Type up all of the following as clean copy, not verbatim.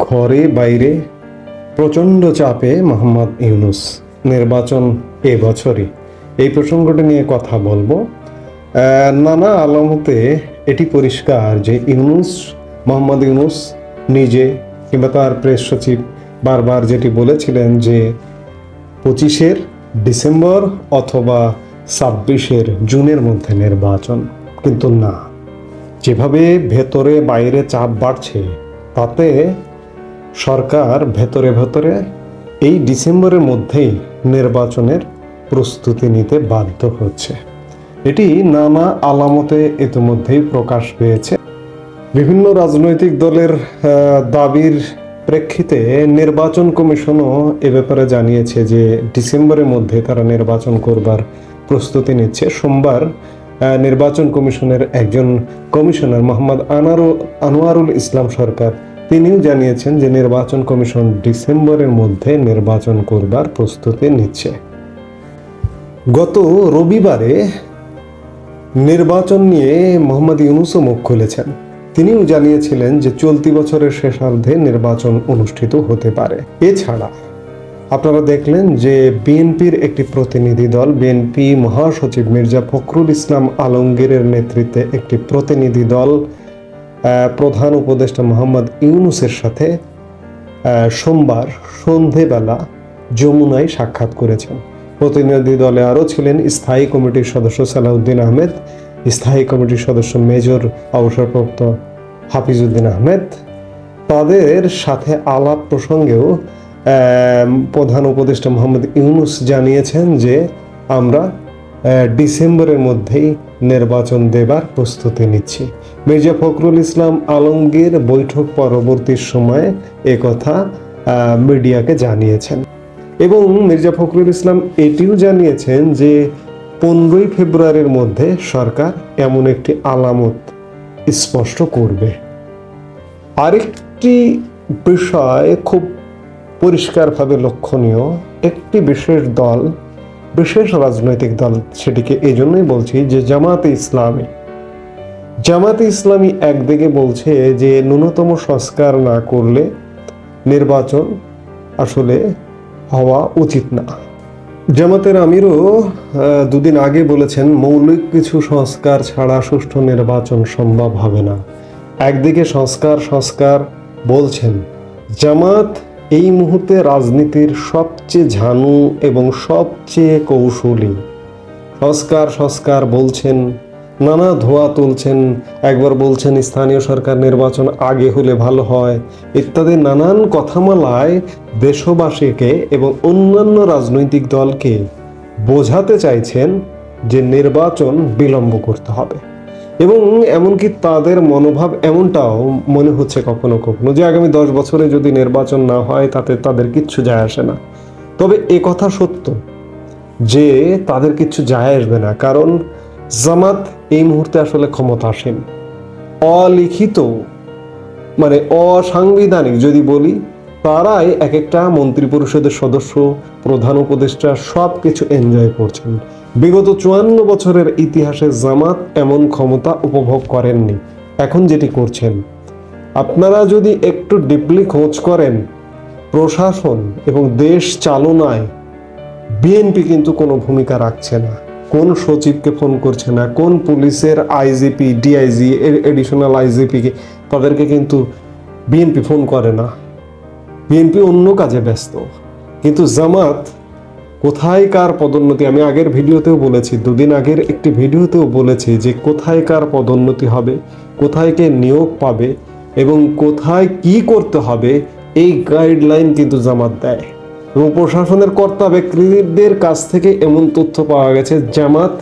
ঘরে বাইরে প্রচণ্ড চাপে মোহাম্মদ ইউনূস। নির্বাচন এবছরই, এই প্রসঙ্গটি নিয়ে কথা বলবো। নানা আলামতে এটি পরিষ্কার যে মোহাম্মদ ইউনূস নিজে কিংবা তার প্রেস সচিব বারবার যেটি বলেছিলেন যে 25 ডিসেম্বর অথবা 26 জুনের মধ্যে নির্বাচন, কিন্তু না, যেভাবে ভেতরে বাইরে চাপ বাড়ছে তাতে সরকার ভেতরে ভেতরে এই ডিসেম্বরের মধ্যেই নির্বাচনের প্রস্তুতি নিতে বাধ্য হচ্ছে। এটি নানা আলামতে ইতিমধ্যেই প্রকাশ পেয়েছে। বিভিন্ন রাজনৈতিক দলের দাবির প্রেক্ষিতে নির্বাচন কমিশনও এ ব্যাপারে জানিয়েছে যে ডিসেম্বরের মধ্যে তারা নির্বাচন করবার প্রস্তুতি নিচ্ছে। সোমবার নির্বাচন কমিশনের একজন কমিশনার মোহাম্মদ আনোয়ারুল ইসলাম সরকার তিনিও জানিয়েছেন যে নির্বাচন কমিশন ডিসেম্বরের মধ্যে নির্বাচন করবার প্রস্তুতি নিচ্ছে। গত রবিবারে নির্বাচন নিয়ে মোহাম্মদ ইউনূসও মুখ খুলেছেন। তিনিও জানিয়েছিলেন যে চলতি বছরের শেষার্ধে নির্বাচন অনুষ্ঠিত হতে পারে। এছাড়া আপনারা দেখলেন যে বিএনপির একটি প্রতিনিধি দল, বিএনপি মহাসচিব মির্জা ফখরুল ইসলাম আলমগীরের নেতৃত্বে একটি প্রতিনিধি দল প্রধান উপদেষ্টা মোহাম্মদ ইউনূসের সাথে সোমবার সন্ধেবেলা যমুনায় সাক্ষাৎ করেছেন। প্রতিনিধি দলে আরও ছিলেন স্থায়ী কমিটির সদস্য সালাউদ্দিন আহমেদ, স্থায়ী কমিটির সদস্য মেজর অবসরপ্রাপ্ত হাফিজউদ্দিন আহমেদ। তাদের সাথে আলাপ প্রসঙ্গেও প্রধান উপদেষ্টা মোহাম্মদ ইউনূস জানিয়েছেন যে আমরা ডিসেম্বরের মধ্যেই নির্বাচন দেবার প্রস্তুতি নিচ্ছি। মির্জা ফখরুল ইসলাম আলমগীর বৈঠক পরবর্তী সময়ে একথা মিডিয়াকে জানিয়েছেন এবং মির্জা ফখরুল ইসলাম এটিও জানিয়েছেন যে 15 ফেব্রুয়ারির মধ্যে সরকার এমন একটি আলামত স্পষ্ট করবে। আরেকটি বিষয় খুব পরিষ্কারভাবে লক্ষণীয়, একটি বিশেষ রাজনৈতিক দল, সেটিকে এই জন্যই বলছি যে জামাতে ইসলামী একদিকে বলছে যে ন্যূনতম সংস্কার না করলে নির্বাচন আসলে হওয়া উচিত না। জামাতের আমিরও দুদিন আগে বলেছেন মৌলিক কিছু সংস্কার ছাড়া সুষ্ঠু নির্বাচন সম্ভব হবে না। একদিকে সংস্কার বলছেন, জামাত এই মুহূর্তে রাজনীতির সবচেয়ে ঝানু এবং সবচেয়ে কৌশলী। সংস্কার বলছেন, নানা ধোয়া তুলছেন, একবার বলছেন স্থানীয় সরকার নির্বাচন আগে হলে ভালো হয়, ইত্যাদি নানান কথামালায় দেশবাসীকে এবং অন্যান্য রাজনৈতিক দলকে বোঝাতে চাইছেন যে নির্বাচন বিলম্ব করতে হবে। এবং এমনকি তাদের মনোভাব এমনটাও মনে হচ্ছে কখনো কখনো যে আগামী 10 বছরে যদি নির্বাচন না হয় তাতে তাদের কিচ্ছু যায় আসে না। তবে এ কথা সত্য যে তাদের কিচ্ছু যায় আসবে না, কারণ জামাত এই মুহূর্তে আসলে ক্ষমতাসীন। অলিখিত মানে অসাংবিধানিক যদি বলি, তারাই এক একটা মন্ত্রী পরিষদের সদস্য, প্রধান উপদেষ্টা সব কিছু এনজয় করছেন। বিগত 54 বছরের ইতিহাসে জামাত এমন ক্ষমতা উপভোগ করেননি। এখন যেটি করছেন, আপনারা যদি একটু ডিপলি খোঁজ করেন, প্রশাসন এবং দেশ চালনায় বিএনপি কিন্তু কোনো ভূমিকা রাখছে না। কোন সচিবকে ফোন করছে না, কোন পুলিশের আইজিপি, ডিআইজি, এডিশনাল আইজিপিকে, তাদেরকে কিন্তু বিএনপি ফোন করে না। বিএনপি অন্য কাজে ব্যস্ত। কিন্তু জামাত কোথায় কার পদোন্নতি, আমি আগের ভিডিওতেও বলেছি, দুদিন আগের একটি ভিডিওতেও বলেছি যে কোথায় কার পদোন্নতি হবে, কোথায় কে নিয়োগ পাবে এবং কোথায় কি করতে হবে, এই গাইডলাইন কিন্তু জামাত দেয়। এবং প্রশাসনের কর্তা ব্যক্তিদের কাছ থেকে এমন তথ্য পাওয়া গেছে জামাত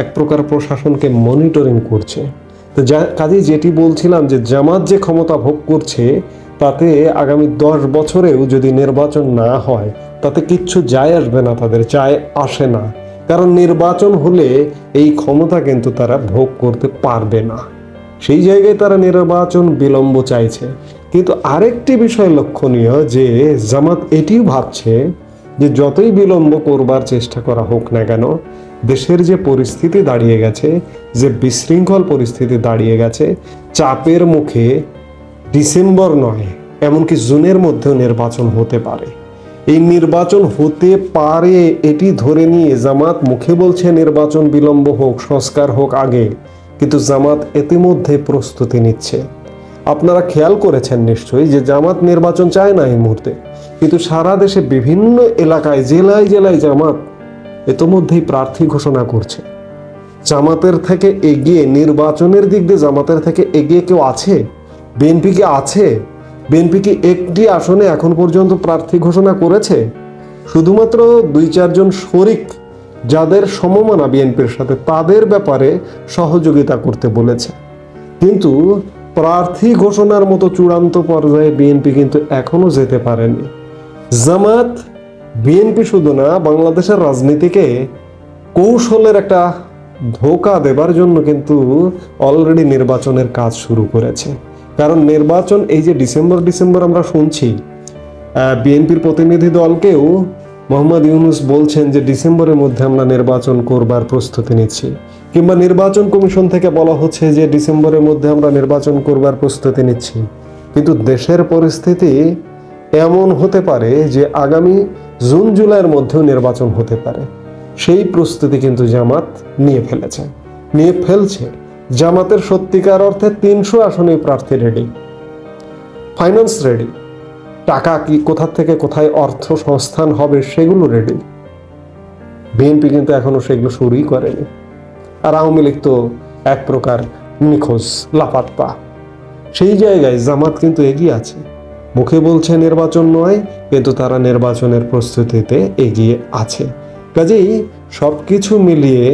এক প্রকার প্রশাসনকে মনিটরিং করছে। তো কাজেই যেটি বলছিলাম যে জামাত যে ক্ষমতা ভোগ করছে তাতে আগামী 10 বছরেও যদি নির্বাচন না হয় তাতে কিচ্ছু যায় আসবে না, তাদের যায় আসে না। কারণ নির্বাচন হলে এই ক্ষমতা কিন্তু তারা ভোগ করতে পারবে না। সেই জায়গায় তারা নির্বাচন বিলম্ব চাইছে। কিন্তু আরেকটি বিষয় লক্ষণীয় যে জামাত এটিও ভাবছে যে যতই বিলম্ব করবার চেষ্টা করা হোক না কেন, দেশের যে পরিস্থিতি দাঁড়িয়ে গেছে, যে বিশৃঙ্খল পরিস্থিতি দাঁড়িয়ে গেছে, চাপের মুখে ডিসেম্বর নয় এমনকি জুনের মধ্যেও নির্বাচন হতে পারে। এই নির্বাচন হতে পারে এটি ধরে নিয়ে জামাত মুখে বলছে নির্বাচন বিলম্ব হোক, সংস্কার হোক আগে, কিন্তু জামাত ইতিমধ্যে প্রস্তুতি নিচ্ছে। আপনারা খেয়াল করেছেন নিশ্চয়ই যে জামাত নির্বাচন চায় না এই মুহূর্তে, কিন্তু সারা দেশে বিভিন্ন এলাকায় জেলায় জেলায় জামাত ইতিমধ্যেই প্রার্থী ঘোষণা করছে। জামাতের থেকে এগিয়ে নির্বাচনের দিক দিয়ে জামাতের থেকে এগিয়ে কেউ আছে? বিএনপি কি আছে? বিএনপি কি একটি আসনে এখন পর্যন্ত প্রার্থী ঘোষণা করেছে? শুধুমাত্র 2-4 জন শরিক যাদের সমমনা বিএনপির সাথে, তাদের ব্যাপারে সহযোগিতা করতে বলেছে। কিন্তু প্রার্থী ঘোষণার মতো চূড়ান্ত পর্যায়ে বিএনপি কিন্তু এখনো যেতে পারেনি। জামাত, বিএনপি শুধু না, বাংলাদেশের রাজনীতিকে কৌশলের একটা ধোঁকা দেবার জন্য কিন্তু অলরেডি নির্বাচনের কাজ শুরু করেছে। কারণ নির্বাচন এই যে ডিসেম্বর আমরা শুনছি, বিএনপির প্রতিনিধি দলকেও মোহাম্মদ ইউনূস বলছেন যে ডিসেম্বরের মধ্যে আমরা নির্বাচন করবার প্রস্তুতি নিচ্ছি, কিংবা নির্বাচন কমিশন থেকে বলা হচ্ছে যে ডিসেম্বরের মধ্যে আমরা নির্বাচন করবার প্রস্তুতি নিচ্ছি। কিন্তু দেশের পরিস্থিতি এমন হতে পারে যে আগামী জুন জুলাইয়ের মধ্যেও নির্বাচন হতে পারে। সেই প্রস্তুতি কিন্তু জামাত নিয়ে ফেলছে। জামাতের সত্যিকার অর্থে 300 আসনে প্রার্থী রেডি, ফাইন্যান্স রেডি, টাকা কি কোথা থেকে কোথায় অর্থ সংস্থান হবে সেগুলো রেডি। বিএনপি কিন্তু এখনো সেগুলো শুরুই করেনি। আর আওয়ামী লীগ তো এক প্রকার নিখোঁজ, লাপাত্তা। সেই জায়গায় জামাত কিন্তু এগিয়ে আছে। মুখে বলছে নির্বাচন নয়, কিন্তু তারা নির্বাচনের প্রস্তুতিতে এগিয়ে আছে। কাজেই সবকিছু মিলিয়ে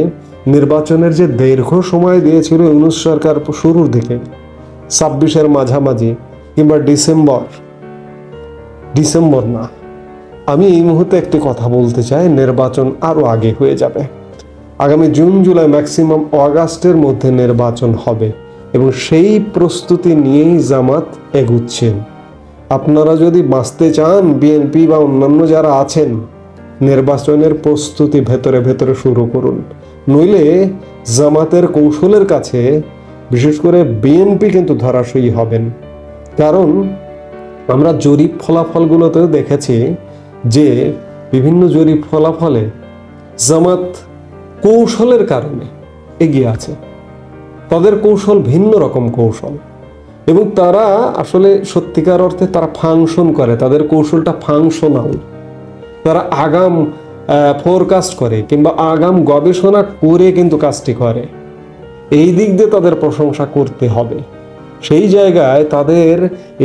নির্বাচনের যে দীর্ঘ সময় দিয়েছিল ইউনূস সরকার শুরুর দিকে, 26-এর মাঝামাঝি কিংবা ডিসেম্বর না, আমি এই মুহূর্তে একটি কথা বলতে চাই, নির্বাচন আরো আগে হয়ে যাবে। আগামী জুন জুলাই ম্যাক্সিমাম অগাস্টের মধ্যে নির্বাচন হবে এবং সেই প্রস্তুতি নিয়েই জামাত এগুচ্ছেন। আপনারা যদি বাঁচতে চান, বিএনপি বা অন্যান্য যারা আছেন, নির্বাচনের প্রস্তুতি ভেতরে ভেতরে শুরু করুন। নইলে জামাতের কৌশলের কাছে বিশেষ করে বিএনপি কিন্তু ধরাশয়ী হবেন। কারণ আমরা জরিপ ফলাফলগুলোতেও দেখেছি যে বিভিন্ন জরিপ ফলাফলে জামাত কৌশলের কারণে এগিয়ে আছে। তাদের কৌশল ভিন্ন রকম কৌশল, এবং তারা আসলে সত্যিকার অর্থে তারা ফাংশন করে, তাদের কৌশলটা ফাংশনাল। তারা আগাম ফোরকাস্ট করে কিংবা আগাম গবেষণা করে কিন্তু কাজটি করে। এই দিক দিয়ে তাদের প্রশংসা করতে হবে। সেই জায়গায় তাদের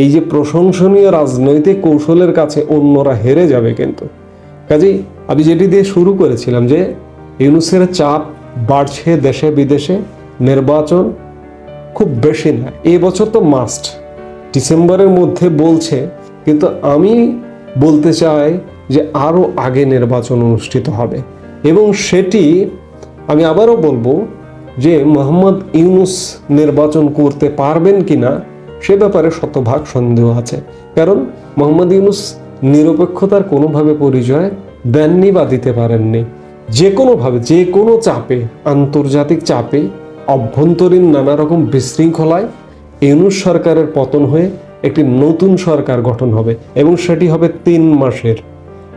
এই যে প্রশংসনীয় রাজনৈতিক কৌশলের কাছে অন্যরা হেরে যাবে কিন্তু। কাজেই আমি যেটি দিয়ে শুরু করেছিলাম যে ইউনূসের চাপ বাড়ছে দেশে বিদেশে, নির্বাচন খুব বেশি না, এবছর তো মাস্ট, ডিসেম্বরের মধ্যে বলছে, কিন্তু আমি বলতে চাই যে আরও আগে নির্বাচন অনুষ্ঠিত হবে। এবং সেটি আমি আবারও বলবো যে মোহাম্মদ ইউনূস নির্বাচন করতে পারবেন কিনা সে ব্যাপারে শতভাগ সন্দেহ আছে। কারণ মোহাম্মদ ইউনূস নিরপেক্ষতার কোনোভাবে পরিচয় দেননি বা দিতে পারেননি। যে কোনোভাবে, যে কোনো চাপে, আন্তর্জাতিক চাপে, অভ্যন্তরীণ নানা রকম বিশৃঙ্খলায় ইউনূস সরকারের পতন হয়ে একটি নতুন সরকার গঠন হবে, এবং সেটি হবে 3 মাসের।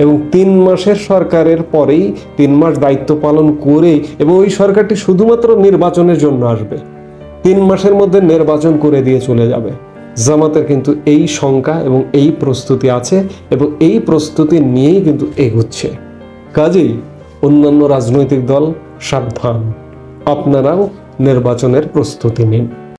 এবং 3 মাসের সরকারের পরেই 3 মাস দায়িত্ব পালন করে, এবং ওই সরকারটি শুধুমাত্র নির্বাচনের জন্য আসবে, 3 মাসের মধ্যে নির্বাচন করে দিয়ে চলে যাবে। জামাতের কিন্তু এই শঙ্কা এবং এই প্রস্তুতি আছে, এবং এই প্রস্তুতি নিয়েই কিন্তু এগুচ্ছে। কাজেই অন্যান্য রাজনৈতিক দল সাবধান, আপনারাও নির্বাচনের প্রস্তুতি নিন।